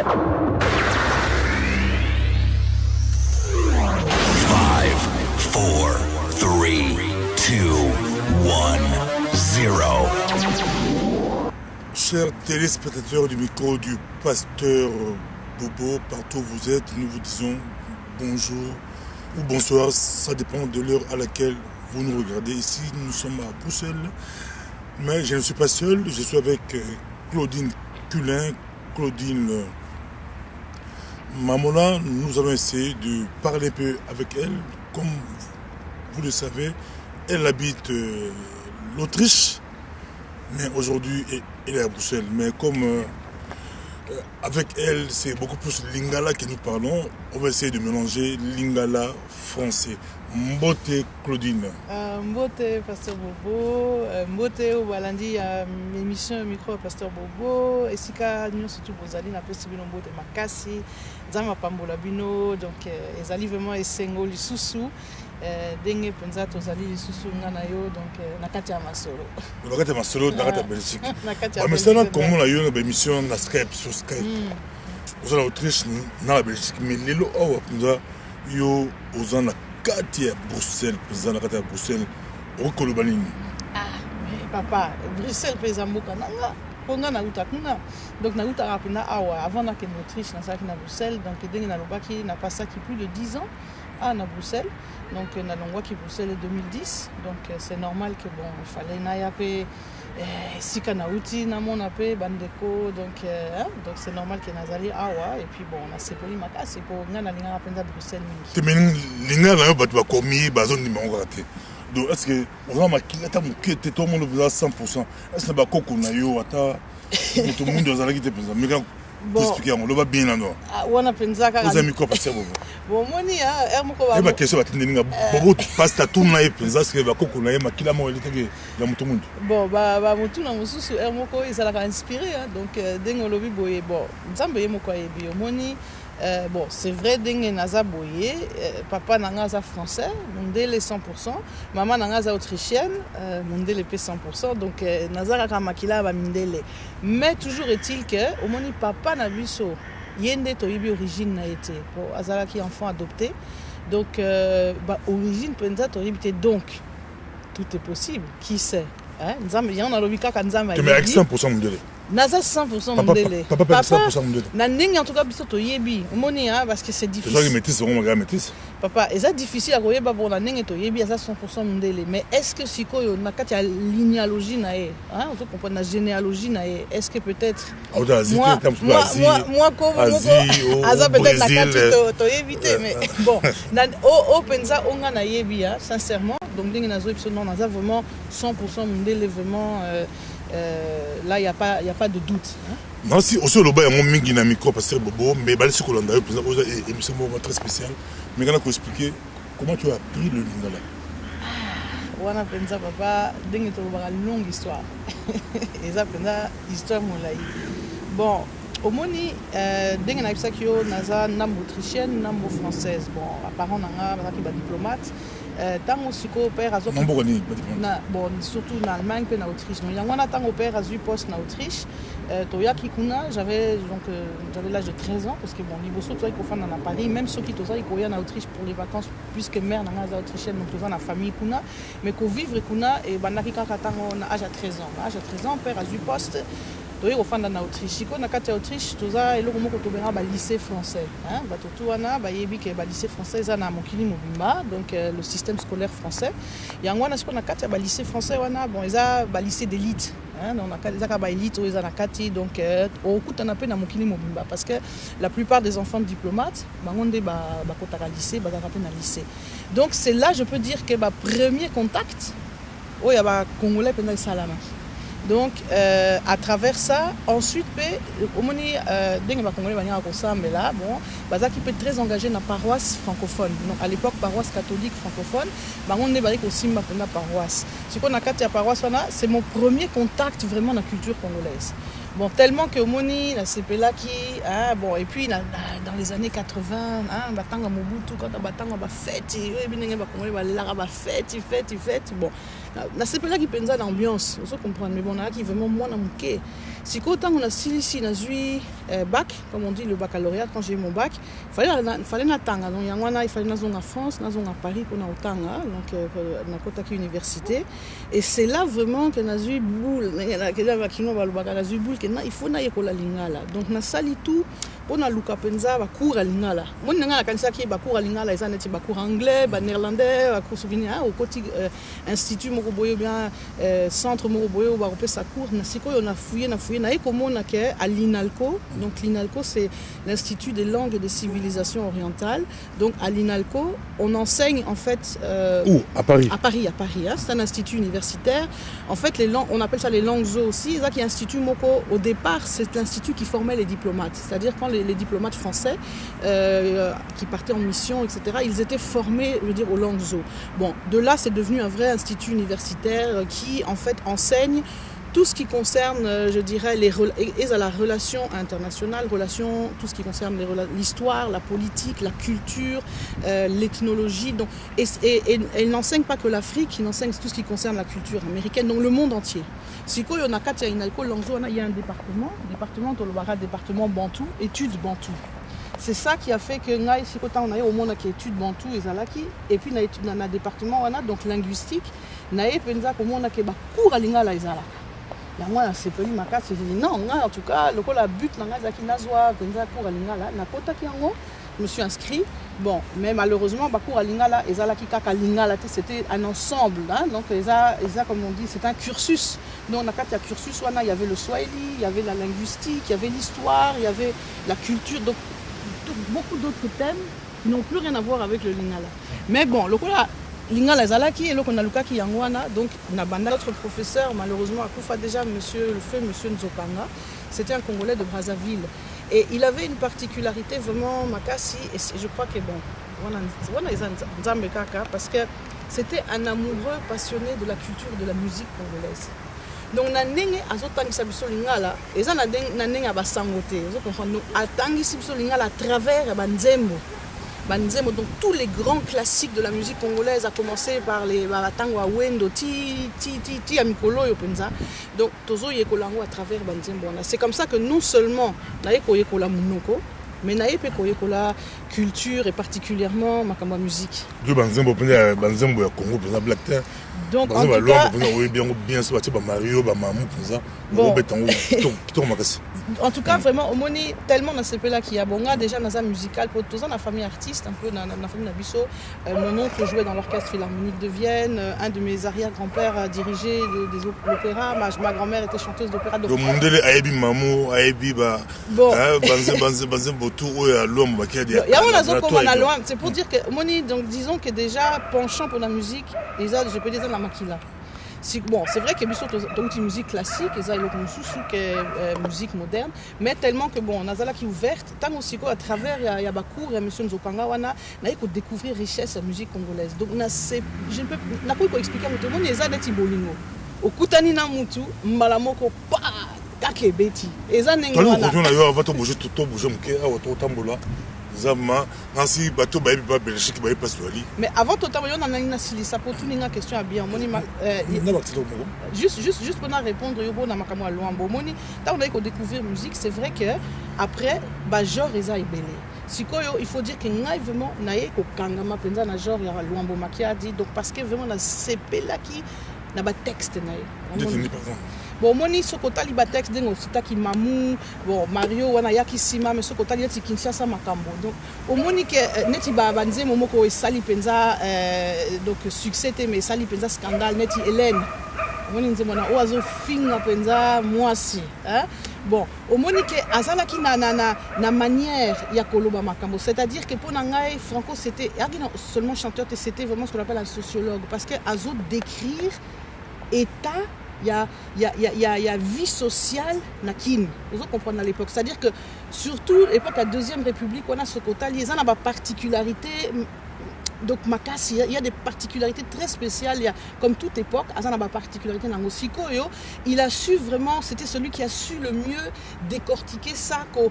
Chers téléspectateurs du micro du pasteur Bobo, partout où vous êtes, nous vous disons bonjour ou bonsoir, ça dépend de l'heure à laquelle vous nous regardez. Ici, nous sommes à Bruxelles, mais je ne suis pas seul, je suis avec Claudine Culin, Claudine Mamola. Nous allons essayer de parler un peu avec elle. Comme vous le savez, elle habite l'Autriche, mais aujourd'hui elle est à Bruxelles. Mais comme avec elle, c'est beaucoup plus lingala que nous parlons, on va essayer de mélanger lingala français. Mbote Claudine. Mbote Pasteur Bobo, Mbote au Balandi émission micro Pasteur Bobo, et si nous surtout Bozali na possible Mbote Makasi, Zama Pambola Bino, donc ezali vraiment esengo lisusu. Denge penza tozali lisusu ngana yo donc nakati ya masolo. Nakati ya masolo nakati ya Belgique. Mais ça comment la yo na émission na Skype sur Skype. Vous allez Autriche na la Belgique mais lelo awa penza yo ozana kati ya Bruxelles penza nakati ya Bruxelles okolobanini. Ah mais papa Bruxelles penza mboka nanga. Ponga na uta kuna donc na uta rapina awa avant na ken Autriche na saki na Bruxelles donc denge na lobaki na passaki plus de 10 ans à Bruxelles. Donc on a l'endroit qui Bruxelles est 2010, donc c'est normal que bon il fallait nayape si kanauti na mon appé bandeko donc c'est normal que nazali awa et puis bon on a sepoli makasi pour ngana linga apenda Bruxelles mingi. Temeni linga na yo batu ba komi bazon ni mango raté. Donc est-ce que on a makila ta mukete tout le monde veut 100%. Est-ce que ba koko na yo ata tout le monde azala ki te penza mais bon expliquer on le va bien là non. Ah on a penza ka. Vous avez micro passer bon. Bon moni moko ba. Et ma question va tenir bobo passe ta tourne na penza parce que ba koko na ye makila mo eliteke ya mutu mundu. Bon ba mutu na mususu moko ezala ka inspiré donc dengo lobi boye bon nzambe ye moko yebi moni. Bon, c'est vrai, Dengue Naza Boye, papa Nangaza français, Mondele 100%, maman Nangaza autrichienne, Mondele 100%, donc Naza Kamakila va Mindele. Mais toujours est-il que, au moni papa Nabiso, Yende Toyibi origine n'a été, pour Azala qui est enfant adopté, donc origine Penza Toyibi, donc tout est possible, qui sait? Nzambe, il y en a l'obika Kanzama. Tu mets avec 100% Mondele. Naza 100% Mondele. Papa 100% Mondele. Nandeng en tout cas biso to yebi. Omoni parce que c'est difficile. Les gens qui métissent seront ma métisse. Papa, c'est difficile à koyeba bon nandeng to yebi à 100% Mondele. Mais est-ce que sikoyo na kati ya linéalogie na e, on peut comprendre la généalogie na e. Est-ce que peut-être moi comme Aza peut-être la kati to yebite mais bon, au penza onga na yebi sincèrement. Donc deng nazo absolument naza vraiment 100% Mondele vraiment là, il n'y a pas de doute. Non, si aussi le bas il y a mon mingi na micro pasteur Bobo, mais balé sur Colanda, une émission très spéciale. Mais quand on expliquer comment tu as appris le lingala. On a appris ça papa, dingue to ba longue histoire. Et ça penda histoire mon là. Bon, au moni dingue na bisa kyo naza nambo autrichienne, nambo française. Bon, apparemment nanga ba ki ba diplomate. Tant aussi père a bon surtout en Allemagne et en Autriche. Donc il y a tant père a eu poste en Autriche. Toyaki kuna j'avais l'âge de 13 ans parce que bon liboso toi il faut faire dans Paris même ceux qui tout ça ils koya en Autriche pour les vacances puisque mère n'a autrichienne donc tout ça la famille kuna mais qu'on vivre kuna et banaki kaka tango na âge à 13 ans. À âge à 13 ans père a eu poste. Toye ofanda na Autriche. Iko na kati ya Autriche toza eloko moko tobera ba lycée français. Bato tu wana ba yebi ke ba lycée français za na mokili mobimba donc le système scolaire français. Yango wana siko na kati ya ba lycée français wana bon eza ba lycée d'élite. Donc na kati za ba élite eza na kati donc okutana pe na mokili mobimba parce que la plupart des enfants de diplomates bangonde ba kotaka lycée ba ka pe na lycée. Donc c'est là je peux dire que ba premier contact oya ba congolais pe na salama. Donc, à travers ça, ensuite, au moni, dès que Congolais va ensemble là, bon, Baza qui peut être très engagé dans la paroisse francophone. Donc, à l'époque, paroisse catholique francophone, on est aussi dans la paroisse. Ce qu'on a quatre à paroisse, c'est mon premier contact vraiment dans la culture congolaise. Bon, tellement que Moni, la CPLA qui, bon, et puis dans les années 80, Batanga Mobutu, quand Batanga va fête, fête, bon. nasepela qui penza l'ambiance vous comprenez mais bon là qui vraiment moi na muke si quand on a ici na zui bac comme on dit le baccalauréat quand j'ai eu mon bac fallait na tanga donc yangwana il fallait na zone en France na zone à Paris pour na otanga donc na kotaki université et c'est là vraiment que na zui boule na kela bakino ba lobaka na zui boule que na il faut na yekola lingala donc na sali tout pour na luka penza ba cours à lingala mon ngala kanisa ki ba cours à lingala ils en ba cours anglais ba néerlandais ba cours souvenir au côté institut moko boyo bien centre moko boyo ba repé sa cours na siko on a fouillé na ekomona ke à l'INALCO donc l'INALCO c'est l'institut des langues et des civilisations orientales donc à l'INALCO on enseigne en fait où à Paris hein, c'est un institut universitaire en fait les langues on appelle ça les langues zo aussi ça qui est institut moko au départ c'est l'institut qui formait les diplomates c'est-à-dire quand les diplomates français qui partaient en mission etc ils étaient formés je veux dire aux langues zo bon de là c'est devenu un vrai institut universitaire qui en fait enseigne tout ce qui concerne, je dirais, la relation internationale, tout ce qui concerne l'histoire, la politique, la culture, l'ethnologie. Donc, et il n'enseigne pas que l'Afrique, il enseigne tout ce qui concerne la culture américaine, donc le monde entier. Si il y a un département bantou, études bantou. C'est ça qui a fait que on a au monde qui étude bantou et puis on a un département donc linguistique, on a cours à lingala moi c'est poli makasi non en tout cas le la but zaki nazwa penza cours à lingala na kota kiango je me suis inscrit bon mais malheureusement cours à lingala ezalaki kaka lingala c'était un ensemble hein, donc eza comme on dit c'est un cursus donc on a quatre cursus il y avait le swahili il y avait la linguistique il y avait l'histoire il y avait la culture donc beaucoup d'autres thèmes qui n'ont plus rien à voir avec le lingala mais bon le lingala ezalaki et là on a lukaki yangwana donc na banda notre professeur malheureusement a kufa déjà monsieur Nzopanga c'était un Congolais de Brazzaville et il avait une particularité vraiment makasi et je crois que bon parce que c'était un amoureux passionné de la culture de la musique congolaise donc na ndenge azotangisa biso lingala eza na ndenge basango te ozokomprendre atangisi biso lingala à travers banzembo donc tous les grands classiques de la musique congolaise a commencé par les Baratangwa Wendo ti amikolo yo penza donc tozo yekolango à travers banzembo c'est comme ça que non seulement na yekola munoko mais na yekola culture et particulièrement makamba musique de banzembo ya Congo penza black terre donc en tout cas bien sûr Mario Mamou penza en tout cas vraiment omoni tellement dans ce pays là qui a bonga déjà dans la musical pour tous la famille artiste un peu dans la famille Nabiso mon oncle jouait dans l'orchestre philharmonique de Vienne un de mes arrière-grands-pères a dirigé des opéras ma grand-mère était chanteuse d'opéra donc mondele ayebi mamu ayebi ba banzembo tout oya l'homme ba kedi c'est pour dire que omoni donc disons que déjà penchant pour la musique et ça je peux dire la makila. Bon, c'est vrai qu'il y a une musique classique, il y a une musique moderne, mais tellement que bon, on a qui est ouverte, tant aussi à travers il y a Bakour et M. Nzopanga, on a découvrir richesse de la musique congolaise. Donc je ne peux pas expliquer à tout le monde, il y a des bolingo. Au Koutani na mutu, mbalamoko pa kake beti. Et ça n'est pas. Mais avant tout on a une ça pour tout une question à bien juste pour répondre yobo na makamwa luambo moni tant on a découvrir musique c'est vrai que après genre eza ebele sikoyo il faut dire que ngai vraiment naye ko kangama penza na genre ya luambo makiadi donc parce que vraiment na sepela qui na ba texte naye défini par exemple. Bon, moni sokotali ba texte dengo sitaki mamu bon Mario wana yaki sima mais sokotali yati Kinshasa makambo donc au moni que neti ba banze momoko esali penza donc succès te mais sali penza scandale neti Hélène moni nzemona oazo finga penza mwasi hein bon au moni que azalaki na manière ya koloba makambo c'est-à-dire que pour ngai Franco c'était seulement chanteur c'était vraiment ce qu'on appelle un sociologue parce que azo décrire état il y a vie sociale na kin vous comprenez à l'époque c'est-à-dire que surtout l'époque la deuxième république on a ce côté ils ont la particularité Donc makasi il y a des particularités très spéciales, il y a comme toute époque azana ba particularité nango sikoyo, il a su vraiment, c'était celui qui a su le mieux décortiquer ça ko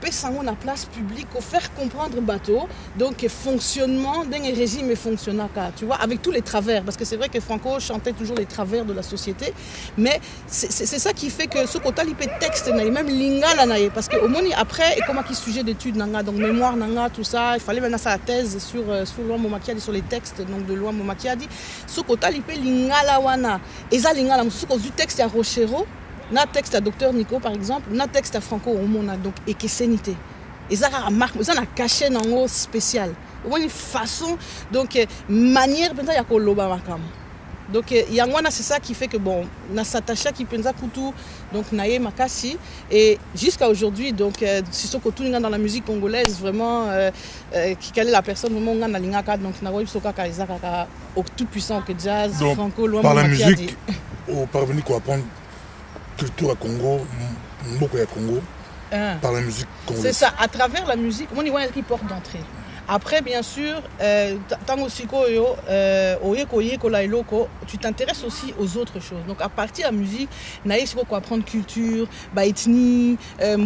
pesango na place publique, ko faire comprendre bateau, donc fonctionnement d'un régime et fonctionnaka, tu vois, avec tous les travers, parce que c'est vrai que Franco chantait toujours les travers de la société, mais c'est ça qui fait que ce côté il peut texte na même lingala na parce que au moins après et comment qui sujet d'étude nanga, donc mémoire nanga tout ça, il fallait maintenant sa thèse sur Loi Momakiadi, sur les textes donc de Loi Momakiadi, ce côté il peut lingala wana eza lingala ce côté du texte à Rochero na texte à docteur Nico par exemple, na texte à Franco au mona donc et que sénité et ça a marque ça a caché nango spécial au moins une façon donc manière penza ya koloba makam. Donc Yangwana c'est ça qui fait que bon na s'attacha qui penza kutu donc naye makasi et jusqu'à aujourd'hui donc si ce que tout dans la musique congolaise vraiment quelle est la personne vraiment on a lingaka donc na web soka ka izaka au tout puissant que jazz donc, Franco Loi par la Momakiadi. musique au parvenir quoi apprendre culture à Congo mboko ya Congo par la musique congolaise. C'est ça, à travers la musique on y voit qui porte d'entrée. Après, bien sûr, tu t'intéresses aussi aux autres choses. Donc, à partir de la musique, il faut apprendre culture, ethnie, les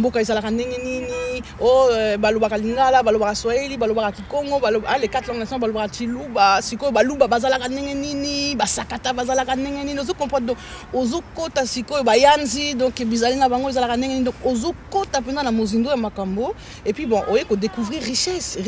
4 langues nationales, Chiluba, Siko, Baluba, Bazalaka Nengeni, Basakata, Bazalaka Nengeni, nous comprenons. Ozokota, Siko, Bayanzi, donc Bizalina Bango, Zalaka Nengeni, donc Ozokota, pendant la Mozindo et Makambo. Et puis, bon, on découvrir richesse.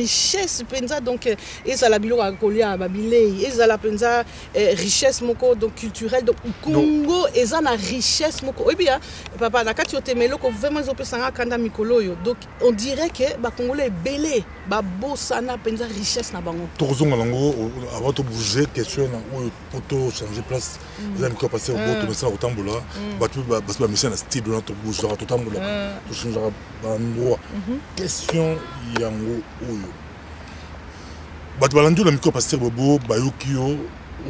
Penza donc ezala biloko akolia babilei ezala penza richesse moko donc culturelle donc Congo ezana richesse moko oui bien papa na kati otemeloko vraiment ezopesanga kanda mikolo yo donc on dirait que ba congolais belé ba bosana penza richesse na bango tozonga nango avant de bouger question na o poto changer place les amis quoi passer au bout mais ça otambola batu ba mission na style de notre bouge to tambola to changer ba endroit question yango oyo bato balandi na micro pasteur bobo bayokio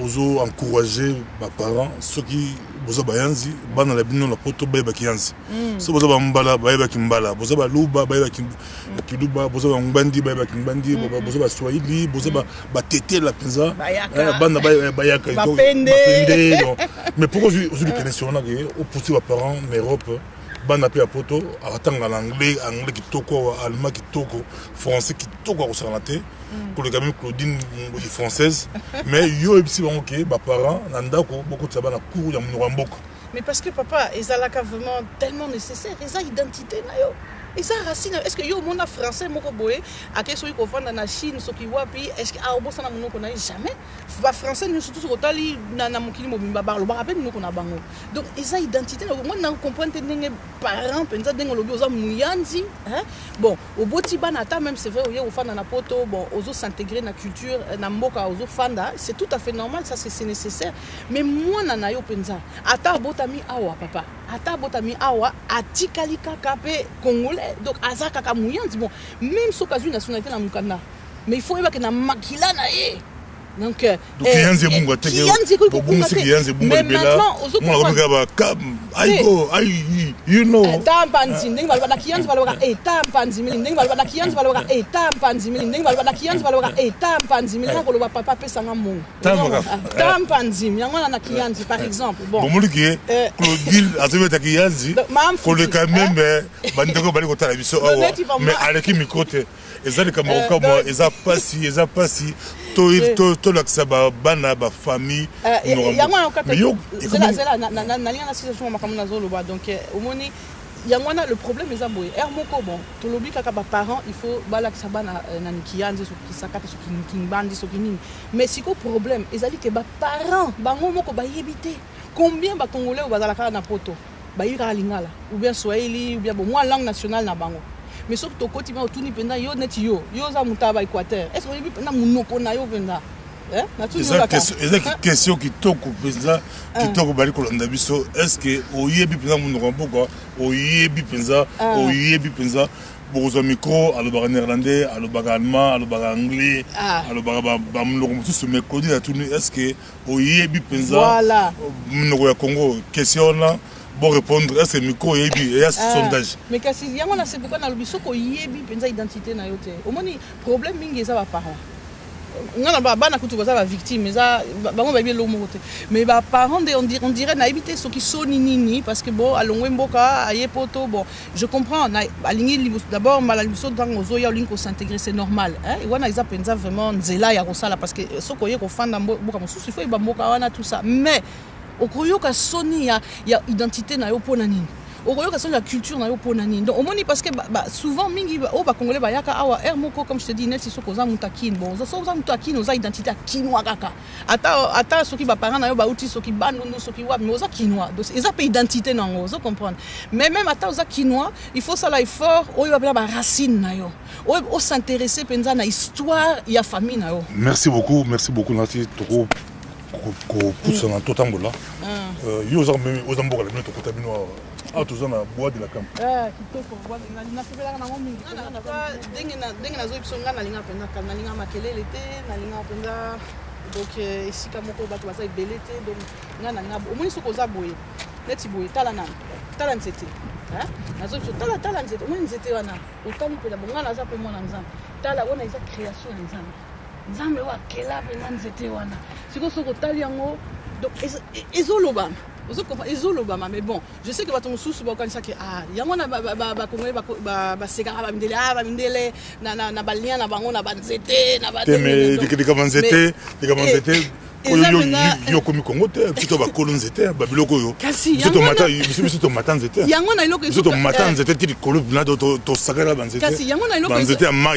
ozo encourager ba parents ceux qui boza bayanzi bana la bino na poto bayeba kiyanzi so boza bambala bayeba kimbala boza baluba bayeba kiluba boza bambandi bayeba kimbandi boza baswahili boza ba tete la penza bana bayaka bapende mais pourquoi aujourd'hui connexion na au pousser ba parents en Europe bana pe poto atanga l'anglais kitoko allemand kitoko français kitoko ko sarate pour le gamin Claudine française mais yo ebisi bango ke ba parents na ndako beaucoup de sabana cours ya munoko mboka mais parce que papa ezalaka vraiment tellement nécessaire eza identité na yo eza racine est-ce que yo mona français moko boye akeso ko fanda na Chine soki wapi est-ce que abosa na munoko na jamais ba français nous surtout kotali na mokili mobimba barlo ba rappelle munoko na bango donc eza identité na moi na comprendre ndenge parents penza ndenge lobi oza muyanzi hein bon oboti bana ta même c'est vrai oye ofanda na poto bon ozo s'intégrer na culture na mboka ozo fanda c'est tout à fait normal ça c'est nécessaire mais moi na yo penza ata botami awa papa ata botami awa atikali kaka pe congolais donc azaka kaka muyanzi bon même so kazu nationalité na mukanda mais il faut que na makila na ye donc kiyanzi bunga teke mais maintenant moi ba kam you know tampanzi ndenge balwa na kiyanzi balwa tampanzi mili ndenge balwa na kiyanzi balwa tampanzi mili ndenge balwa na kiyanzi balwa tampanzi mili ko loba papa pesa nga mungu tampanzi yango na kiyanzi par exemple bon muliki Claudine azobeta kiyanzi ko le quand même bandeko bali ko tala biso mais avec mikote ezali kama okamo eza pasi to lakisa bana ba famille mais yo na liana situation makamu nazoloba donc omoni yangwana le problème eza boye moko bon tolobi kaka ba parents il faut balakisa bana na kiyanzi soki sakata soki kingbandi soki nini mais siko problème ezali ke ba parents bango moko ba yebite combien ba congolais bazalaka na poto ba yira lingala ou bien swahili ou bien bon moi langue nationale na bango mais sauf to koti ba otuni penda yo neti yo za mutaba Équateur est-ce que oyebi penda munoko na yo penda eza question kitoko penza kitoko bali kolanda biso est-ce que oyebi penza munoko mboka oyebi penza bokozwa micro alobaka néerlandais alobaka allemand alobaka anglais alobaka bamunoko mosusu mais kodi na tuni est-ce que oyebi penza munoko ya Congo question na bon répondre est-ce que micro yebi il y a sondage mais kasi yango na c'est pourquoi na lobi soko yebi penza identité na yo te omoni problème mingi eza ba parents ngana bana kutu baza ba victime eza bango ba bielo mokote mais ba parents on dirait na éviter ce qui soni nini parce que bon alongwe mboka aye poto bon je comprends na alingi d'abord malaliso dans ozo ya linko s'intégrer c'est normal hein et wana eza penza vraiment nzela ya kosala parce que soko ye ko fanda mboka mosusu il faut ba mboka wana tout ça mais okoyoka soni ya identité na yo pona nini okoyoka soni la culture na yo pona nini donc omoni parce que souvent mingi o ba congolais ba yaka awa moko comme je te dis net si soko za mutakine bon za soko za mutakine oza identité kinwa kaka ata soki ba parents na yo ba uti soki bandondo soki wa mais oza kinwa donc eza pe identité nango ozo comprendre mais même ata oza kinwa il faut ça là effort oyo ba racine na yo o s'intéresser penza na histoire ya famille na yo. Merci beaucoup Nancy Toko ko pousse na totambola yo za même aux amboka le to kota bino a tous na bois de la camp kitoko bois na sepela na ngomi dengue na zo ipsonga na linga penza na linga makelele te na linga penza donc ici ka moko bato basa belete donc ngana ngabo omoni soko za boye neti boye tala nzete hein nazo tala nzete omoni nzete wana otali pela ngana za pe mona nzambe tala wana eza création ya nzambe nzambe wa kela pe na nzete wana siko tali yango donc ezoloba ezolobama mais bon je sais que bato mosusu bakanisa ke yango na bakongole basekaka bamindele na balia na bango na banzete na badeka banzete yo komi Congo te biso bakolo nzete babiloko oyo biso tomata nzete yango na eloko biso tomata nzete ti likolo bina tosakala banzete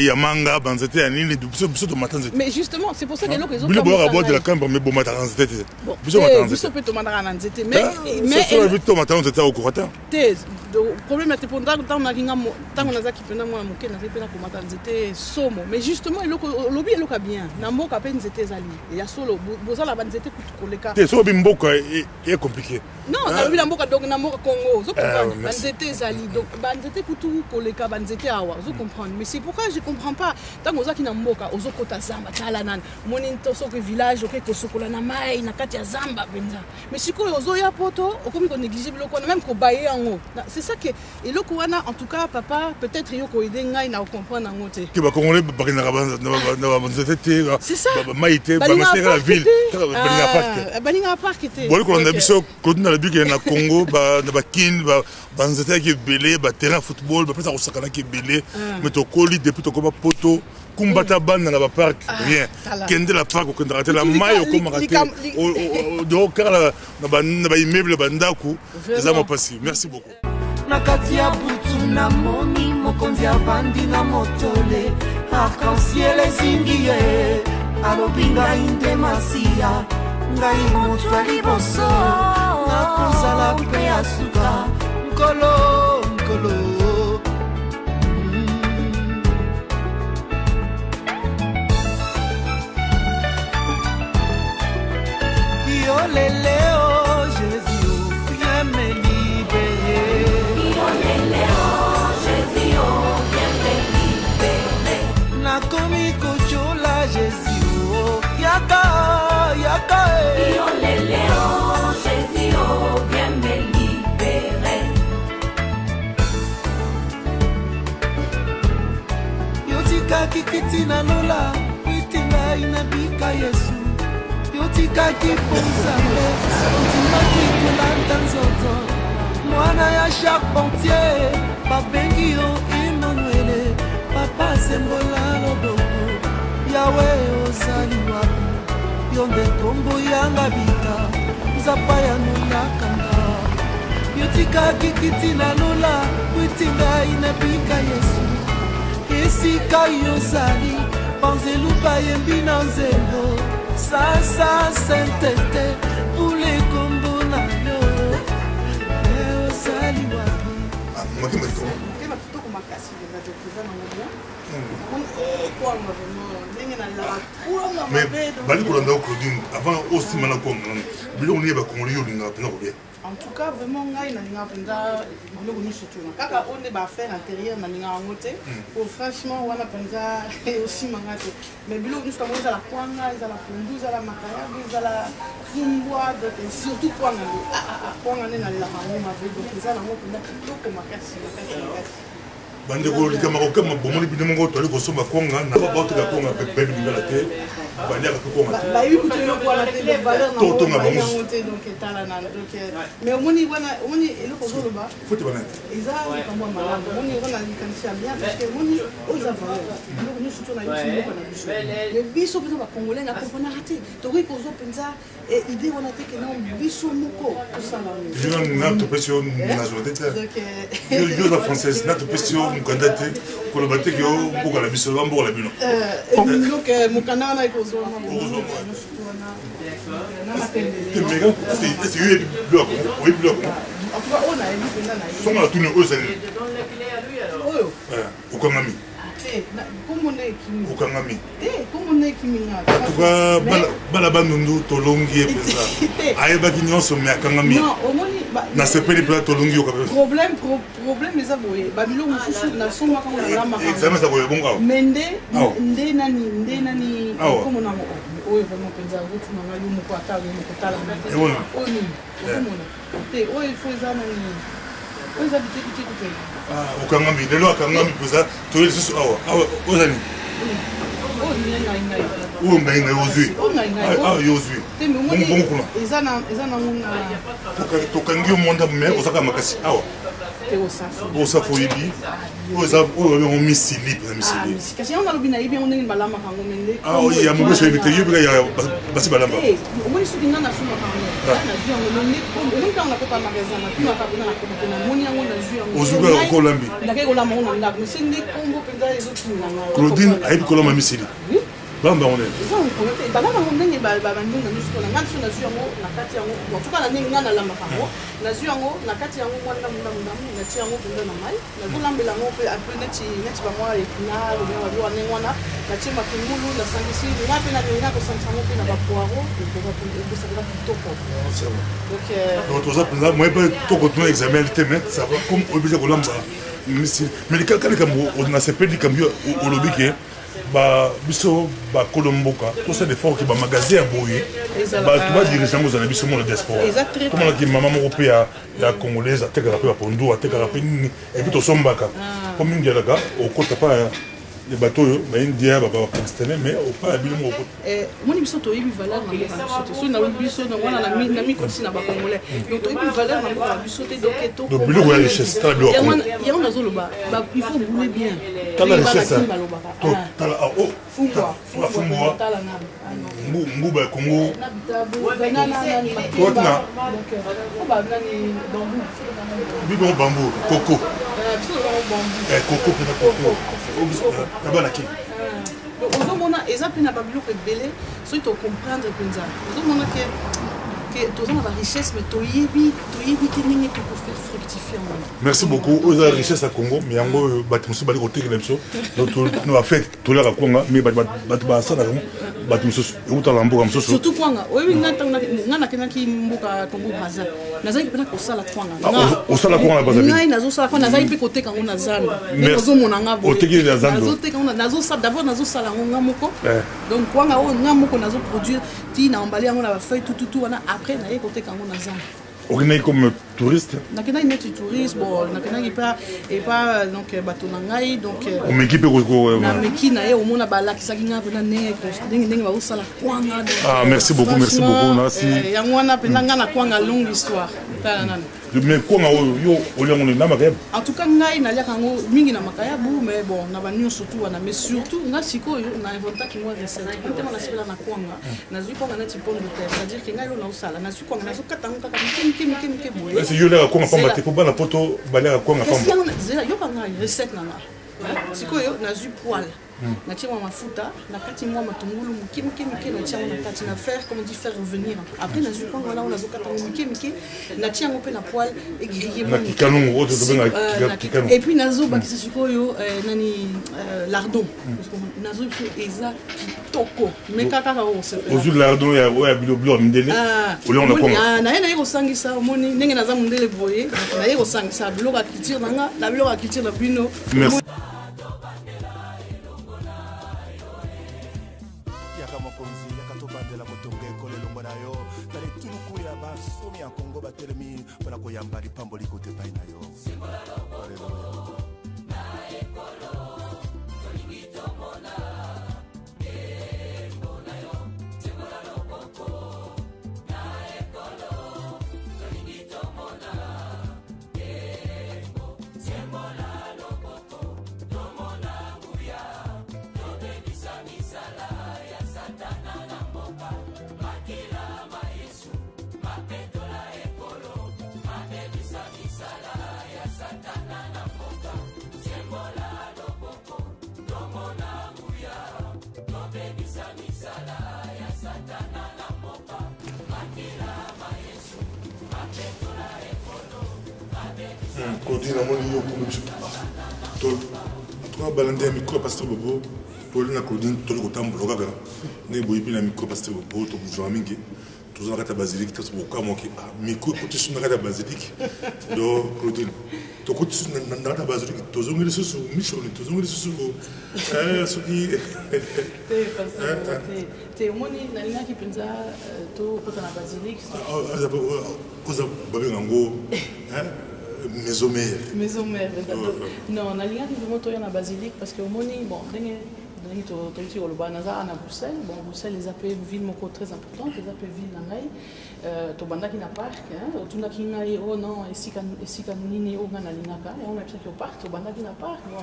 ya manga banzete ya nini biso tomata nzete mais justement c'est pour ça que eloko bilo boyaka bois de la cambre mais bomataka nzete te biso mpe tomataka na nzete mais tomataka nzete akokoka te problème ete mpo ntango nazaki mpena mwana moke naza mpe nakomata nzete somo mais justement olobi eloko bien na mboka mpe nzete ezali ya solo bozala banzete kutu koleka te soki mboka e compliqué non nalobi na mboka donc na mboka Congo ozo comprendre banzete ezali donc banzete kutu koleka banzete awa ozo comprendre mais c'est pourquoi je comprends pas ntango ozaki na mboka ozokota zamba tala nani omoni soki village oke kosokola na mai na kati ya zamba mpenza mais sikoyo ozoya poto okomi konéglige biloko wana même kobaye yango c'est ça que eloko wana en tout cas papa peut-être yo koyede ngai na comprendre yango te ke bakongole bakendaka na banzete te mai te bamaseka la ville balinga park te boli kolanda biso kodina la bike na Congo na bakine banzete ki belé terrain football bapesa kosakana ki belé mais tokoli depuis tokoma poto kumbata banda na ba parc rien kende la parc okenda rater la mai okomaka te do kala na ba immeuble bandaku eza mo passé merci beaucoup nakati ya butu na moni mokonzi avandi na motole arc-en-ciel ezingi ye alobi ngai nte masiya ngai moto ya liboso nakozala mpe ya suka nkolo yo leleo Jésus viens me libérer yo leleo Jésus viens me libérer nakomi kochola Jésus yaka yo leleo Jésus viens me libérer yo tikaki kiti na lola itinga inabika Yesu yotikaki ponzambe otimaki kolanda nzoto mwana ya charpentier babengi yo Emmanuele papa sembola loboko yawe ozali wapi yo nde kombo yanga bika nzapa ya nolakanga yotikaki kiti na lola kwitinga inabika Yesu esika yozali panzelupa yembi na nzembo Sasa sentete pour les combos na yo osali wapi maki maito kema kitoko makasi na dokeza na ngobia kwa ndenge na la kwa mais bali kolanda Claudine avant aussi mana ko bilo ni ba kongoli yo linga pena ko bien en tout cas vraiment ngai na linga penza biloko nyonso tuna kaka onde baaffaire intérieure na linga yango te po franchement wana penza osimanga te mais biloko nyonso kango ezala kwanga ezala pondu ezala makayabu ezala fumbwa donc surtout kwanga nde nalelaka yango mabe donc eza nango penza kitoko makasi bande ko likama ko kama bomoni bino ngo toli ko somba konga na ba ba to ka konga pe pe ni la te bande ka konga ba yu kutu no kwa la te de valeur na to nga ba monter donc tala na donc mais omoni elo ko zolo ba faut bana eza ka mo malade omoni wana ni kanisa bien parce que omoni oza valeur donc nous surtout na yu ko na biso mais biso biso ba congolais na comprendre raté to ri ko zo penza et idée wana te que non biso moko to sala je na to pression na zo tete yo la française na to pression mukandate ko lo batte yo ko la biso ba mbo la bino donc mukanda na ko zo est-ce que il bloc oui bloc en tout cas on a une pena na son la tourner eux c'est oyo ukangami komone kimi ukangami komone kimi nga en tout cas bala bandundu tolongi e pesa ayebaki nyonso me akangami non omoni na sepeli pela tolongi yo kabisa problème eza boye babilo mosusu nasomaka ngo na lama examen za boye bonga mais nde nani komona ngo oyo vraiment penza otuna nga yo moko ata yo moko tala oyo okomona te oyo il faut eza nani oyo eza bitekuteku ukangami lelo akangami pesa toyeli susu awa ozani oyo ngai ngai ozwi yozwi bongo kuna eza na ngona tokangi yo monda me ozaka makasi awa osafu oyebi oyo yango misili mpenza misili kasi yango nalobi nayebi yango ndenge balamaka yango mende ya mobeso oyebi te yo bika ya basi balamba omoni soki nga nasomaka yango nazwi yango mende omoni ntango nakota magasin natunaka mpena nakomaka namoni yango nazwi yango ozwi kaka kolambi ndakei kolamba yango na ndako mais se nde kombo mpenza ezotunanga Claudine ayebi kolamba misili balamba yango nene balamba yango ndenge bandunga nyonso mpona nga so nazwi yango na kati yango tuka na ndenge nga nalambaka yango nazwi yango na kati yango mwa ndamundamundamu natie yango mpenza na mai nazolambela yango mpe apres neti bamwa epinard obiwa ndenge wana natie matungulu nasangisi nga mpe nalinga kosangisa yango mpe na bapoiro ekosakela kitoko donc toza mpenza moye mpe tokotuna examen te mais ça va comme oblige kolamba misili mais kalika na sepeli kambi olobi ke biso bakolo mboka tosala effort ke bamagasin ya boye bato badirige yango ozala biso mona diaspora komonaki mama moko mpe ya congolaise atekaka mpe bapondu atekaka mpe nini epi tosombaka po mingi alaka okota pa bato oyo baindia bapakistanais mais opaya bino moko omoni biso toyebi valeur na mboka na biso te soki nayebi biso wana na mikotisi na bacongolais donc toyebi valeur na mboka na biso te donc biloko ya richesse tala biloko yango nazoloba il faut boule bien tala richesse tala fumbwa nguba ya congo bino bambu koko koko mpena koko nabanaki ozomona eza mpe na babiloko ebele soki tocomprendre mpenza ozomona ke toza na barichesse mais toyebi te ndenge tokofaire fructifier yango merci beaucoup oyo eza richesse ya congo mais yango oyo bato mosusu bali kotekela biso na bafe tolaka kwanga mais bato basalaka yango bato mosusu eutala mboka mosusu surtout kwanga oyebi nga nakendaki mboka congo braza nazalaki mpena kosala kwanga osala kwanga na braza ngai nazosala kwanga nazalaki mpe koteka yango na zando nde ozomona nga boyeoteki na zando d'abord nazosala yango nga moko donc kwanga oyo nga moko nazoproduire ti na embale yango na bafeuille tututu wana après naye koteka yango na zando okendaki comme touriste nakendaki neti touriste bon nakendaki epa donc bato na ngai donc omeki mpe nameki na ye omona balakisaki ngai mpena ndenge bazosala kwanga merci beaucoup yango wana mpenza ngai na kwanga longue histoire tala nani mais kwanga oyo yo oliango na makayabu en tout cas ngai naliaka yango mingi na makayabu mais bon na banyonso tu wana mais surtout ngai sikoyo na inventaki mwa recette ntema nasepela na kwanga nazwi kwanga neti pomme de terre c'est-à-dire ke ngai lo naosala nazwi kwanga nazokata yango kaka mike boye yo liaka kwanga pamba te po bana poto baliaka kwanga pamba yoka ngai recette na ngai sikoyo nazwi poil natie mwa mafuta na kati mwa matungulu mike natie yango na kati na faire comme dit faire revenir après nazwi kwanga wana nazokata yango mike natie yango mpe na poil egrillé et puis nazobakisa sikoyo nani lardon nazwi mpe eza kitoko mais kaka ozwi lardon ya biloko mindele oliango na kwanga naye naye kosangisa omoni ndenge naza mondele boye naye kosangisa biloko ya culture na nga na biloko ya culture na bino. Yamba lipambo likote pai na yo. Haleluya. Claudine, à mon niveau, comme tu as balandé un micro à Pasteur Bobo, tu as Claudine, tu as le temps pour le gars. Tu as un micro à Pasteur Bobo, tu as un micro. Tu as un basilic, tu as un micro, tu as un basilic. Donc, Claudine, tu as un basilic, tu as un Michel, tu as un ce qui. Tu es au moins une qui pense à tout le basilic. Maison mère. Maison mère. Non, on a lié vraiment na basilique parce que au moins bon, tu au Banaza à Bruxelles. Bon, Bruxelles les appelle ville moko très importante, les appelle ville nangai. To banda qui na parc, tu na qui ngai oh non, et si kan nini o ngana linaka, et on a pris au parc, to banda qui na parc, bon,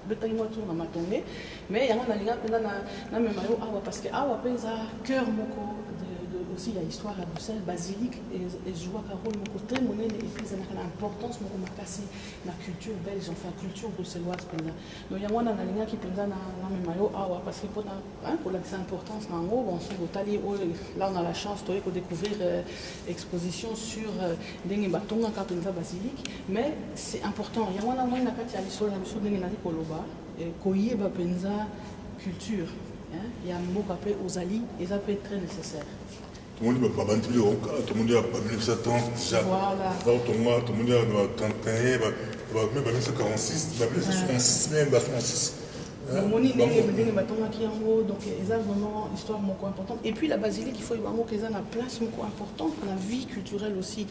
le taille moi tout na matonge, mais y a na linga penda na même mayo awa parce que awa pesa cœur moko aussi la histoire à Bruxelles, basilique et joue un rôle très monnaie et puis ça a l'importance de la culture belge, enfin culture bruxelloise. Donc il y a moi dans la ligne qui pense na mayo awa parce que pour l'accès importance na ngo bon sur là on a la chance de découvrir exposition sur des batonga quand on va basilique, mais c'est important. Il y a moi dans la carte à l'histoire des nani koloba et koye ba penza culture. Il y a un mot appelé Ozali et ça peut être très nécessaire. Tout le monde tout le monde a 1930 déjà. Voilà. Tout le monde a 31, même 1946, 1966 même, 1966. Donc, ils ont vraiment une histoire importante. Et puis la basilique, il faut qu'ils aient une place importante dans la vie culturelle aussi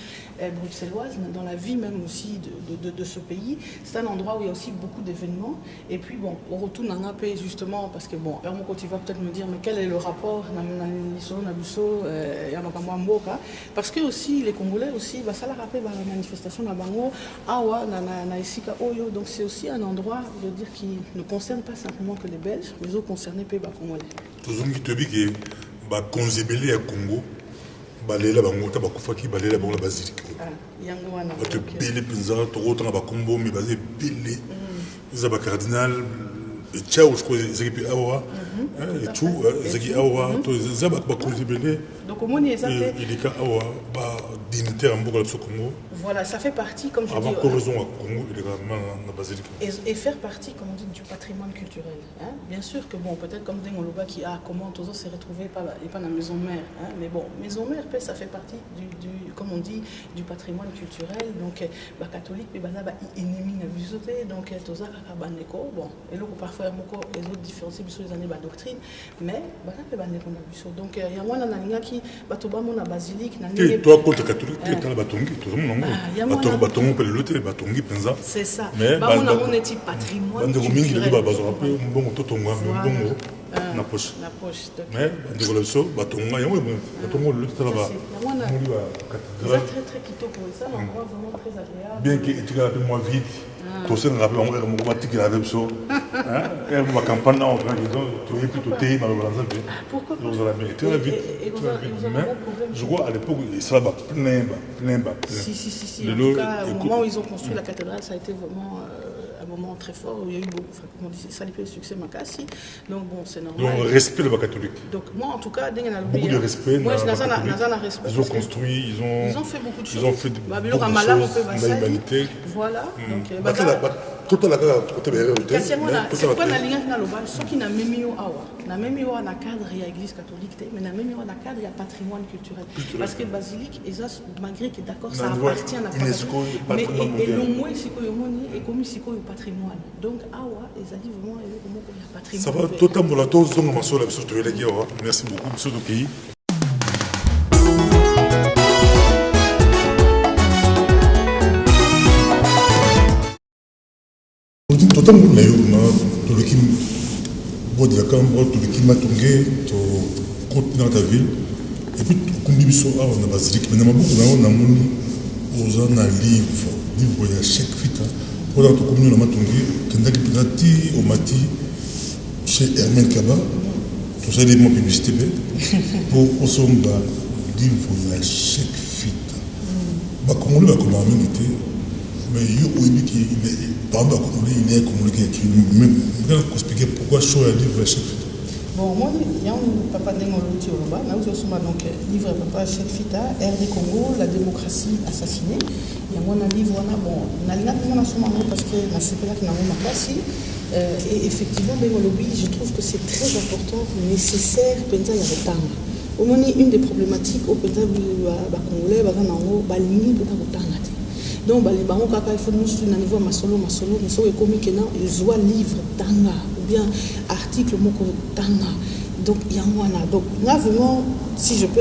bruxelloise, dans la vie même aussi de ce pays. C'est un endroit où il y a aussi beaucoup d'événements. Et puis bon, on retourne en AP justement, parce que bon, tu vas peut-être me dire, mais quel est le rapport parce que aussi les Congolais aussi, ça la rappelle la manifestation dans Bango, Awa, na Esika Oyo. Donc c'est aussi un endroit, je veux dire, qui ne concerne pas simplement que les Belges, mais aussi concernés par les Congolais. Tout le monde qui te dit que les Congolais à Congo, balela bango ta bakufaki balela bango la basilique. Yango wana. Ba te bele pinza to rotanga ba kombo mais basé bele. Ils ba cardinal Tchao, je crois, Zaki Awa, et tout, Zaki Awa, Zabak Bakouzibele. Donc au moins, il y a Awa, dignitaire en Bourg Congo. Voilà, ça fait partie, comme je dis. Avant Coraison à Congo, il est vraiment la basilique. Et faire partie, comme on dit, du patrimoine culturel. Bien sûr que, bon, peut-être comme Dengoloba qui a comment tous s'est retrouvé pas dans la maison mère. Mais bon, maison mère, ça fait partie comme on dit, du patrimoine culturel. Donc, les catholiques, ils ennemi na bisoté. Donc, tous Kabaneko, bon, et là, parfois, les autres différencier sur les années de doctrine. Mais, donc, il y a moins dans qui, Batobamo na basilique. Toi, contre catholique, tu es dans la batongi, tout le monde. Batongi, peut le loter, batongi, penza. C'est ça. Mais, on est patrimoine culturel. Na poche. Mais ndikoloso batonga yango batongo le tala très très kitoko ça l'endroit vraiment très agréable. Bien que tu gardes moi vite. Tout ça rappelle on est mon batik la même chose. Et ma campagne en train disons tu es plutôt té ma balance. Pourquoi pas? Vous allez tu vite. Je vois à l'époque ça va plein. Si. En tout cas, au moment où ils ont construit la cathédrale, ça a été vraiment un moment très fort où il y a eu beaucoup, comme on dit, ça a été le succès Makassi. Donc bon, c'est normal. Donc respect le catholique. Donc moi en tout cas, beaucoup de respect. Moi je n'ai respect. Ils ont construit, ils ont fait beaucoup de choses. Ils ont fait beaucoup de choses dans l'humanité. Voilà. Donc tout la côté de c'est pourquoi la ligne na loba ceux qui na memio awa na memio na cadre ya église catholique mais na memio na cadre ya patrimoine culturel parce que basilique et ça malgré que d'accord ça appartient à la mais et le mot ici ko yomoni et comme ici ko patrimoine donc awa et ça dit vraiment comment il y a patrimoine ça va totalement la dose donc ma soeur la sur de l'équipe merci beaucoup monsieur Doki. Tout le monde a eu tout le qui boit de la cambre, tout le qui m'a tombé, tout continent de la ville. Et puis, comme dit Bissot, on a basilique. Mais on a beaucoup on a livre, il y a chaque fita. On a tout comme nous, on a tombé, quand on a dit au Mati, chez Hermel Kaba, tout ça, il y a des publicité. Pour on s'en va, livre, il y a chaque fita. Comme on l'a comme amenité, mais il y a par exemple, il est comme le gars qui me expliquer pourquoi je suis à livre à chaque fois. Bon, moi, il y a un papa d'Engoloti Oloba, là où je suis donc livre papa Cheikh Fita, RD Congo, la démocratie assassinée. Il y a un livre, bon, on a parce que la CPLA qui n'a pas passé. Et effectivement, je trouve que c'est très important, nécessaire, penza ya retanga. Au moins, une des problématiques au penza congolais, donc, il faut nous niveau masolo, mais so ils voient livre tanga ou bien article moko tanga. Donc, il y a un donc là vraiment, si je peux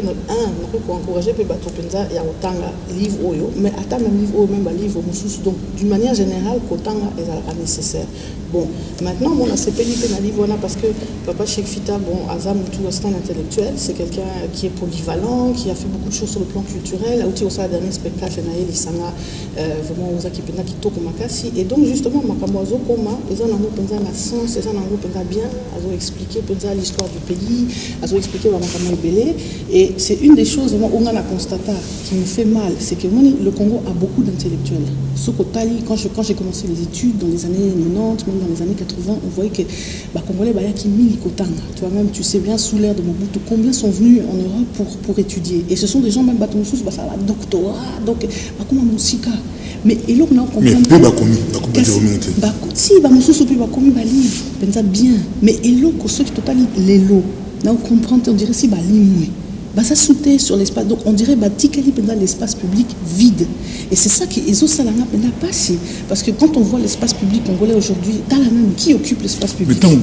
encourager peu bateau penza il y a tanga livre oyo, mais attends même livre même livre mususu. Donc, d'une manière générale, tanga est nécessaire. Bon, maintenant, on a CPLI dans livre parce que papa Cheikh Fita, bon, Azam tout instant intellectuel, c'est quelqu'un qui est polyvalent, qui a fait beaucoup de choses sur le plan culturel. Outil au dernier spectacle, il s'anga vraiment aux akipena qui toque makasi. Et donc justement, makamozo koma, ils ont un la sens, ils ont un bien, ils ont expliqué l'histoire du pays, ils ont expliqué makamo belé. Et c'est une des choses vraiment on a constaté qui me fait mal, c'est que le Congo a beaucoup d'intellectuels. Quand j'ai commencé les études dans les années 90, même dans les années 80, on voyait que les Congolais qui mille kotanga. Toi-même, tu sais bien, sous l'ère de Mobutu, combien sont venus en Europe pour étudier. Et ce sont des gens même ça va doctorat, donc comme musica. Mais et là on comprend. Mais si livre, pensa bien. Mais et là ceux qui total les lots, là on comprend, on dirait si limoué. Ça sautait sur l'espace, donc on dirait Tikali pendant l'espace public vide. Et c'est ça qui est au Salanga pendant passé. Parce que quand on voit l'espace public congolais aujourd'hui, dans la même qui occupe l'espace public. Mais tant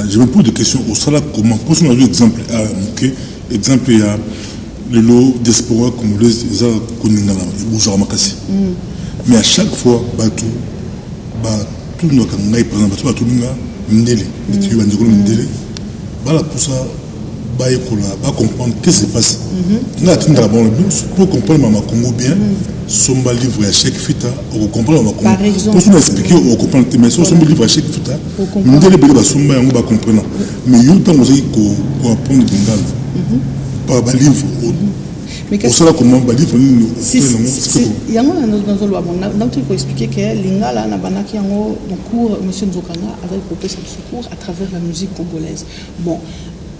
je me pose des questions au Sala comment posons un exemple à Mouké, exemple il y a le lot d'espoir congolais mais à chaque fois tout le monde par exemple Ndele, pour ça, comprendre ce qui se passe. Pour comprendre ma Congo bien, son livre à chaque fita, on comprend ma Congo. Par exemple, pour nous expliquer, on comprend, mais son livre à chaque fita, Ndele Bele va somba, on va comprendre. Mais il y a autant qu'on apprend de par livre. Mais qu'est-ce que comment livre il y a un loi donc il faut expliquer que lingala na banaki yango dans cours monsieur Nzokanga avait proposé ce cours à travers la musique congolaise. Bon,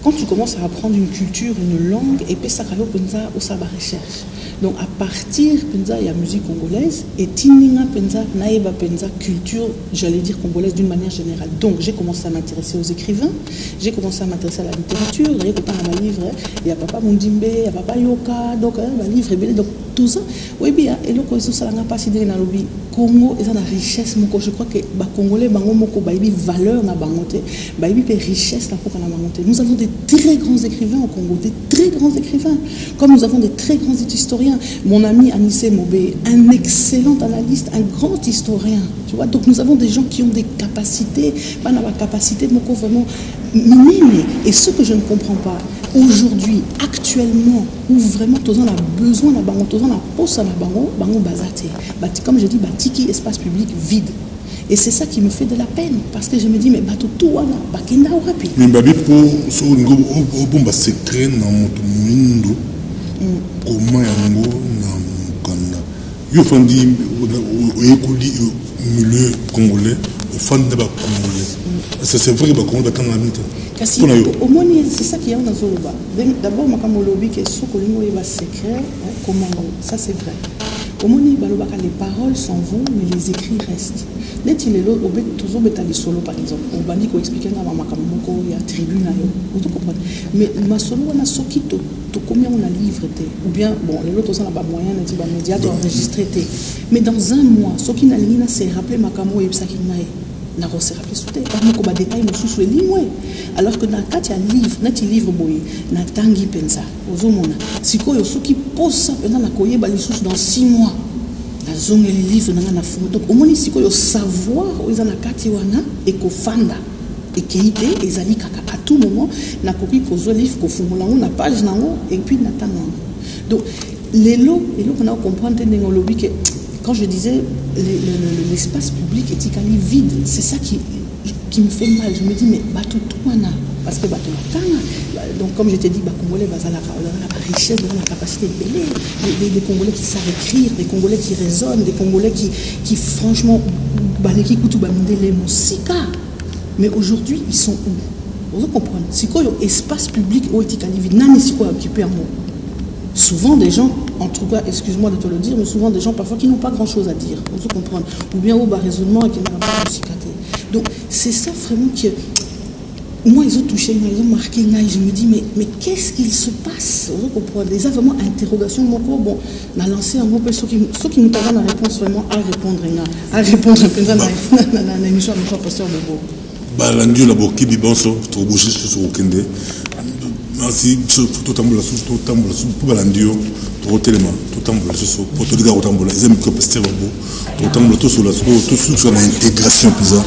quand tu commences à apprendre une culture, une langue, et puis ça penza au savoir recherche. Donc à partir penza il y a musique congolaise et tininga penza naïba penza culture, j'allais dire congolaise d'une manière générale. Donc j'ai commencé à m'intéresser aux écrivains, j'ai commencé à m'intéresser à la littérature, j'ai écouté un livre, il y a papa Mundimbe, il y a papa Yoka, donc un livre donc tout ça. Oui bien et le quoi ça n'a pas sidé dans lobby Congo et ça la richesse moko je crois que ba congolais bango moko ba ibi valeur na bangote, ba ibi richesse na poka na bangote. Nous avons des très grands écrivains au Congo, des très grands écrivains, comme nous avons des très grands historiens. Mon ami Anissé Mobé, un excellent analyste, un grand historien. Tu vois, donc nous avons des gens qui ont des capacités, pas la capacité moko vraiment minime. Et ce que je ne comprends pas aujourd'hui, actuellement, où vraiment tous on a besoin de bango, tous on a poste na bango bazate. Comme je dis, tiki espace public vide. Et c'est ça qui me fait de la peine, parce que je me dis, mais tout wana, bakenda ou rapi. Mais pour ce bon secret dans mon mundo, comment yango na mukanda. Yo fandi au milieu congolais, au fan de congolais. C'est vrai que Congolais dans la minute. Kasi au moins c'est ça qui est dans Zoloba. D'abord makamo lobi que ce que lingo est secret, comment ça c'est vrai. Au moins les paroles s'en vont mais les écrits restent. Net il est là au bet toujours betali solo par exemple. On bandi ko expliquer na makamo moko ya tribune na yo. Vous comprenez. Mais ma solo on a soki to combien on a livré ou bien bon les autres ont pas moyen de dire médias d'enregistrer. Mais dans un mois ce qui n'a lingina c'est rappeler makamo et ça qui nae. Na se rappeler souté par moko ba détail mosusu elimwe alors que na kati ya livre neti livre boye na tangi pensa ozomona sikoyo soki posa pena na koyeba lisusu dans 6 mois na zonge les livres na fumo donc omoni sikoyo savoir oza na kati wana ekofanda ekeite ezali kaka à tout moment na koki kozo livre kofungola na page nango et puis na tango donc lelo qu'on a comprendre ndenge lobi que quand je disais l'espace public est vide, c'est ça qui me fait mal. Je me dis, mais Batutouana, parce que donc comme je t'ai dit, Congolais, la richesse, la capacité de belé, des Congolais qui savent écrire, des Congolais qui raisonnent, des Congolais qui franchement, mais aujourd'hui, ils sont où? Vous comprenez? C'est quoi l'espace public où est occupé un mot? Souvent des gens, en tout cas, excuse-moi de te le dire, mais souvent des gens parfois qui n'ont pas grand-chose à dire, vous comprenez? Ou bien au raisonnement et qui n'ont pas de cicatrice. Donc c'est ça vraiment que moi ils ont touché, ils ont marqué, je me dis mais qu'est-ce qu'il se passe? Vous comprenez? Déjà vraiment interrogation, bon, on a lancé un groupe, ceux qui nous donnent la réponse vraiment à répondre un peu dans l'émission de notre pasteur de Beau. Balandio la boki bibonso to boucher sur okende asi to tambola pour balandio to telema to tambola so pour to diga to tambola ils aiment que pasteur Beau to tambola to sur la to sur l'intégration pisa.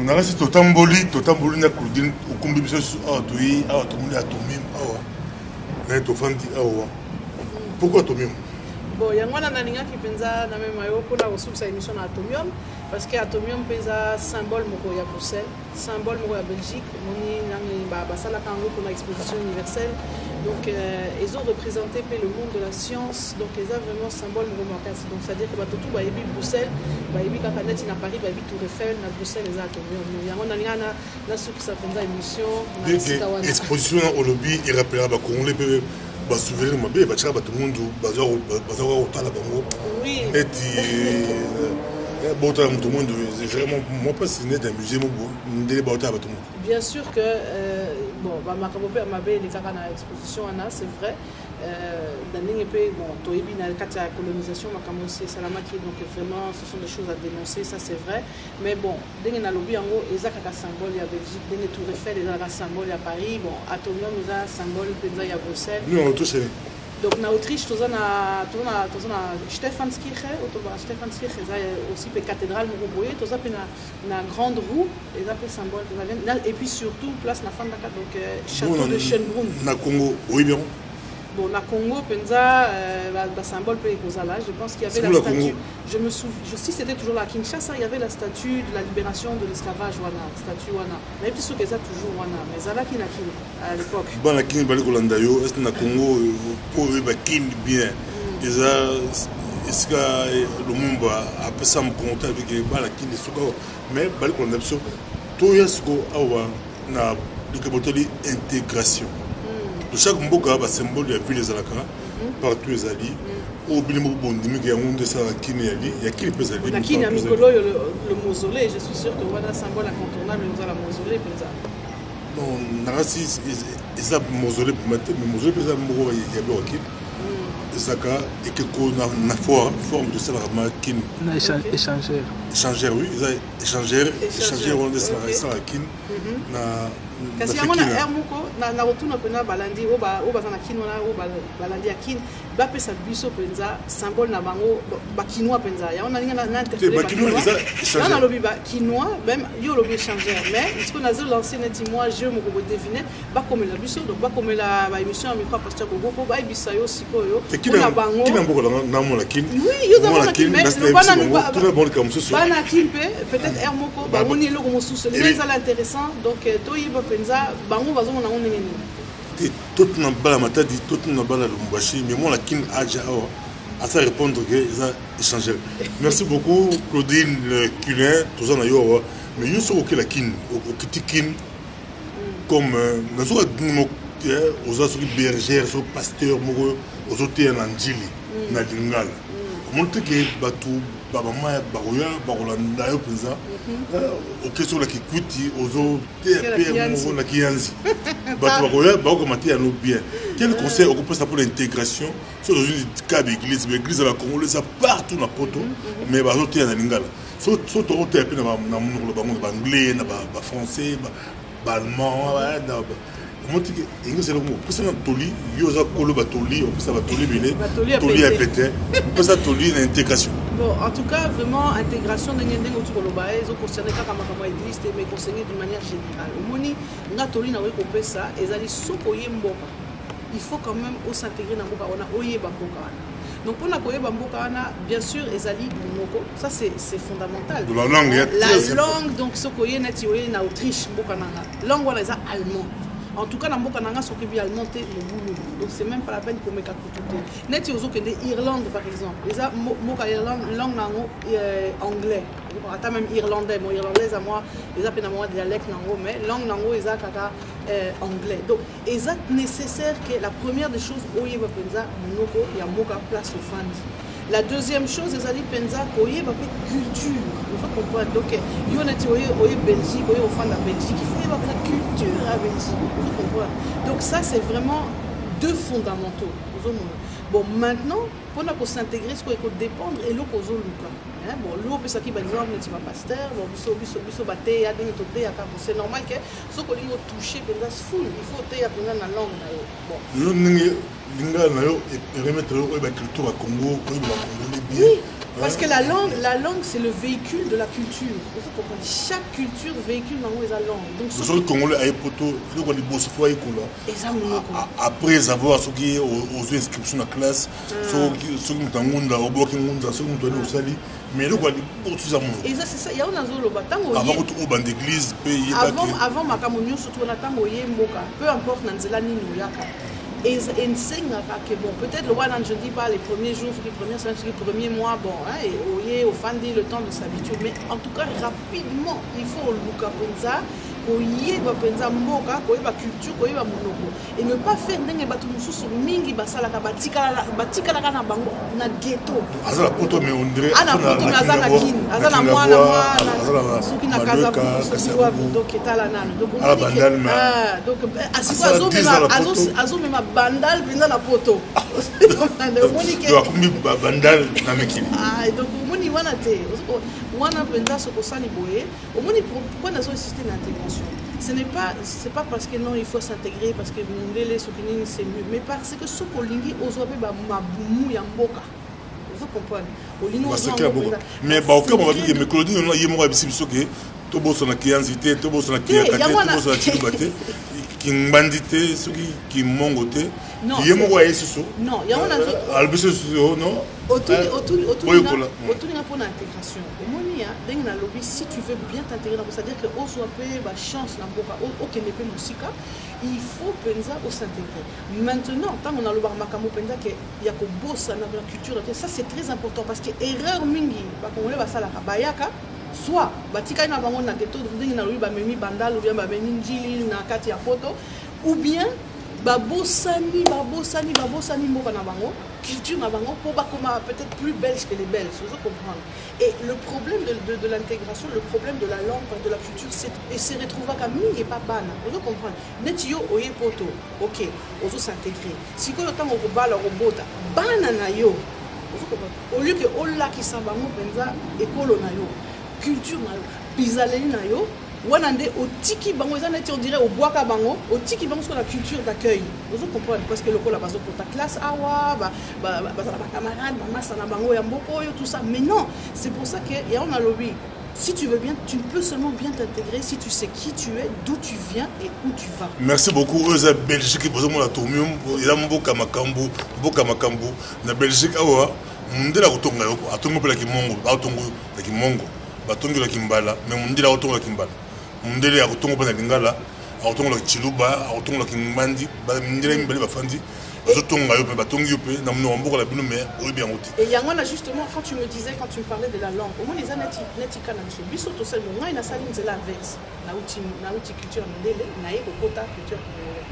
Nalasi totamboli na kudin ukumbi biso atoi atomuni atomim awa na tofandi awa. Pourquoi atomium? Bon, yango na nalingaki penza na mema yo pona kosukisa émission na atomium parce que atomium penza symbole moko ya Bruxelles, symbole moko ya Belgique, moni nangi basala kango pour l'exposition universelle. Donc ils ont représenté le monde de la science, donc ils ont vraiment symbole moko makasi. Donc c'est à dire que batotu ba yebi Bruxelles, ba yebi kaka neti na Paris, ba yebi Tour Eiffel, na Bruxelles les atomium. Yango nalinga na sukisa penza émission na sika wana. Exposition au lobby il rappellera ba Congolais basouvenir mabe batiaka bato mundu bazwaka kotala bango neti baotala moto mundu vraiment moi pas neti amusé ndele baotala bato mundu. Bien sûr que bon makambo mpe mabe elekaka na exposition wana c'est vrai na ndenge mpe bon toyebi na kati ya colonisation makambo osi esalamaki donc vraiment ce sont des choses à dénoncer, ça c'est vrai, mais bon ndenge nalobi yango eza kaka symbole ya Belgique, ndenge Tour Eiffel ezalaka symbole ya Paris, bon atomium eza symbole mpenza ya Bruxelles. Nous on touche. Donc na Autriche toza na Stephanskirche eza aussi pe cathédrale moko boye, toza pe na grande roue eza pe symbole et puis surtout place na fandaka donc château de Schönbrunn na Congo. Oui bien. Bon, na Congo, Penza, symbole peut là. Je pense qu'il y avait la statue. Je me souviens, si c'était toujours la Kinshasa, il y avait la statue de la libération de l'esclavage, wana, statue wana. Mais puis ce que ça toujours wana, mais ça là qui n'a à l'époque. Bon, la Kin bali kolanda yo, est na Congo pour ba Kin bien. Est-ce que le monde a pas ça me compter avec la Kin de Soko, mais bali kolanda biso to yasko awa na de intégration. De chaque mboka ba symbole ya ville ezalaka partout ezali au bilimo bondimi ke yango ndesa kini yali ya kini pesa ali na kini ya mikolo le mausolée, je suis sûr que voilà symbole incontournable nous la mausolée penza non narasi eza mausolée pour mettre mais mausolée pesa moko ya bloqué ezaka et que na forme de ça la kini na échangeur oui échangeur on ndesa la kini na kasi yango na air moko na rotuna pena balandi o baza na kino na o balandi ya kin bapesa biso penza symbole na bango bakinois penza yango na ninga na interpréter na lobi ba kinois même yo lobi échangeur mais ce qu'on a lancé neti moi je mo ko deviner ba comme la biso donc ba comme la émission micro pasteur gogo ko ba ibisa yo sikoyo na bango kina mboko na mo la kin oui yo na kin mais le bana no tout le monde comme ça bana kin peut-être air moko ba moni lo ko sous les ça intéressant donc to yiba penza bango bazomona ngo ndenge nini tout na bala matadi tout na bala lumbashi mais moi la kin aja à ça répondre que ça échanger. Merci beaucoup Claudine Culin tout ça na yo mais yo so que la kin au petit kin comme na so aux autres bergères so pasteur moko aux autres en anjili na lingala montre que batu baba maya baroya barolanda yo penza ok sur la kikuti ozo TPM mo na kianzi batu baroya ba ko matia no bien quel conseil on peut ça pour l'intégration sur une cas d'église l'église la congolaise partout na poto mais ba zote na lingala so to TP na mo ba anglais na ba français ba allemand na montre que ingo le mot parce que toli yo za kolo ba toli on peut ça ba toli belé toli a pété on ça toli l'intégration. Bon, en tout cas, vraiment, intégration de Nyendeng au Tukoloba, ils ont concerné comme église, mais concerné d'une manière générale. Au Moni, Natoli n'a pas ça, ils allaient s'opposer Mboka. Il faut quand même s'intégrer dans Mboka, on a Oye Bamboka. Donc, pour la Oye Bamboka, bien sûr, ils allaient Moko, ça c'est fondamental. De la langue, la langue, donc, ce qu'on y a en Autriche, Mboka Nanga. Langue, on les a allemand. En tout cas, dans Mboka Nanga, ce qui est allemand, c'est le boulot. Donc, c'est même pas la peine pour me capoter. Net, ils ont que Irlande, par exemple. Ils ont Mboka langue anglais. Attends, même irlandais. Mon irlandais, à moi, ils ont un dialecte, mais langue nango, ils ont anglais. Donc, ils sont nécessaire que la première des choses, Oye Bapenza, Monoko, il y a Mboka place au Fandi. La deuxième chose, ils ont penza Oye Bapenza culture. Il faut comprendre. Donc, il y a Oye Belgique, Oye au Fandi de la Belgique. Il faut y avoir la culture à Belgique. Donc ça, c'est vraiment deux fondamentaux. Bon, maintenant, pour s'intégrer, ce qu'il faut dépendre et l'eau qu'on a. Bon, l'eau peut s'acquérir, par exemple, tu vas pasteur, bon, c'est normal que ce qu'on a touché, c'est fou. Il faut que tu aies la langue. Bon. Et remettre la culture à Congo, bien. Parce que la langue, c'est le véhicule de la culture. Il faut comprendre. Chaque culture véhicule dans la langue. Donc, ce que Congolais a poto, après avoir ce qui est aux inscriptions à la classe, ce qui est au bloc, ce qui est au sali, mais le quoi et ça c'est ça. Il y a un azolo batango. Avant au banc d'église, avant ma camonio surtout on attend oye mboka. Peu importe nanzela ni noyaka. Et bon, peut-être le Wanan, je ne dis pas les premiers jours, les premières semaines, les premiers mois, bon, hein, et au Fandi, le temps de s'habituer. Mais en tout cas, rapidement, il faut le Lukapunza, koyeba penza mboka koyeba culture koyeba monoko et ne pas faire ndenge bato mususu mingi basalaka batikala na bango na ghetto azala poto mais on dirait ana poto mais azala kin azala mwana soki na kaza donc etala nano donc ala bandal mais donc azo mema bandal penza na poto monique bandal na mekili donc moni wana te wana penza sokosali boye omoni pourquoi nazo insister na intégration. C'est pas parce que non il faut s'intégrer parce que mondele sokini c'est mieux mais parce que ce kolingi ozobe ba mabumu ya mboka. Vous comprenez olino mais ba okama ba bi me Claudie non yemo ba bisi bisoke to boso na kianzité to boso na kiakate to boso na chilubate ki mbandité soki ki mongote yemo wa yesuso non ya wana albiso non autour pour l'intégration omonia ndenge na lobby si tu veux bien t'intégrer dans ça dire que ozo pe ba chance na mboka okende pe musika il faut penza au s'intégrer maintenant tant on a le makambo penza que ya ko bossa na culture ça c'est très important parce que erreur mingi ba kongole ba sala ka bayaka soit batika na bango na ghetto ndenge na lobby ba memi bandal ou bien ba memi njili na kati ya poto ou bien babosani mboka na bango culture na bango pour bakoma peut-être plus belge que les Belges vous comprenez et le problème de l'intégration le problème de la langue de la culture c'est et se retrouver comme mingi et pas bana vous comprenez netio oye poto OK ozo s'intégrer si ko tango ko bala ko bota bana na yo vous comprenez au lieu que olla ki sabango penza ekolo na yo culture na yo bizaleli na yo wanande otiki bango ezaneti on dirait au boaka bango otiki bango sur la culture d'accueil vous comprenez parce que le ko la base pour ta classe awa ba camarade maman sana bango ya mboko yo tout ça mais non c'est pour ça que ya on a lobby si tu veux bien tu peux seulement bien t'intégrer si tu sais qui tu es d'où tu viens et où tu vas. Merci beaucoup aux Belgique pour la tomium ila mboka makambu na Belgique awa ndela kutonga yoko atongo pela kimongo atongo la kimongo batongo la kimbala mais ndela otongo la kimbala mundele ya kutongo pana lingala atongo la chiluba atongo la kimbandi ba ndele mbele bafandi bazotonga yo pe batongi yo pe na mno mboka la bino mais o bien oti et yangwana justement quand tu me disais quand tu me parlais de la langue au moins les anati netika na so biso to sel mo ngai na sali nzela inverse na uti culture ndele na yeko kota culture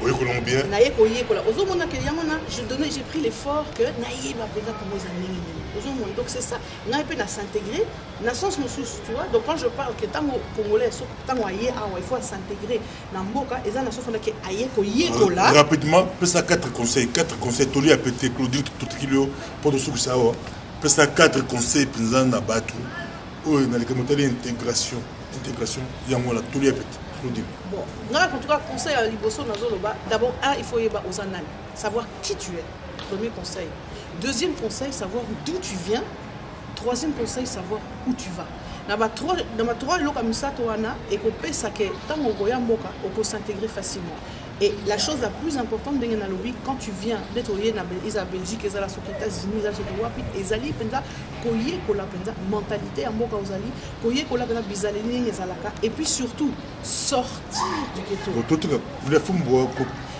oui qu'on bien na yeko yekola ozo mona que yangwana j'ai pris l'effort que na yeba pena comme les années ozo mona donc c'est ça ngai pe na s'intégrer na sens mosusu tu vois donc quand je parle que tango congolais so tango aye il faut s'intégrer na mboka eza na sens que ayeko yekola rapidement peut ça quatre conseils toli a pété Claudie tout kilo pour de souci ça peut ça 4 conseils pinza na batu oh na les commentaires intégration yango la toli a pété Claudie bon nga en tout cas conseil à liboso na zoloba d'abord il faut yeba aux annales savoir qui tu es premier conseil deuxième conseil savoir d'où tu viens troisième conseil savoir où tu vas na ba trois loka misato wana et ko pesa ke tango goya mboka on peut s'intégrer facilement. Et la chose la plus importante dans le lobby, quand tu viens d'être au Belgique, aux États-Unis, aux Ezali, koye kola penza mentalité en boka ozali, koye kola penza bizaleni ezalaka, et puis surtout sortir du ghetto.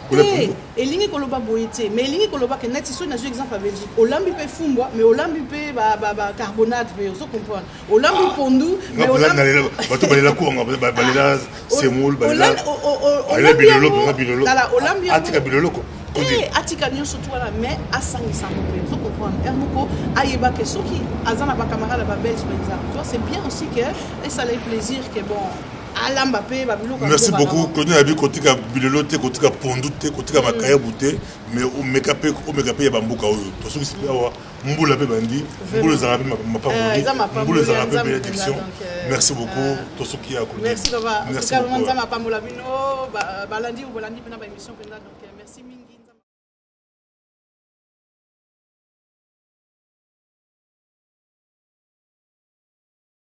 Et lingi koloba boyete, mais lingi koloba que net iso na exemple à Belgique. Olambi pe fumbwa, mais olambi pe ba carbonate, mais vous comprenez. Olambi pondu, mais olambi bato balela ko nga balela semoul balela. Bilolo. Là olambi atika bilolo ko. Atika nyonso to wala mais asangisa mpe. Vous comprenez. Ermoko ayeba que soki azana ba camarade ba belge par exemple. Tu vois c'est bien aussi que et ça fait plaisir que bon merci beaucoup. Claudie a dit kotika bilolo te kotika pondu te kotika makaya bouté mais au mekapé ya bambuka oyo to soki sipa wa mbula pe bandi mbula za rapi mapambo mbula za rapi bénédiction merci beaucoup to soki ya Claudie merci baba merci baba nzama pambola bino balandi ou balandi pena ba émission pena donc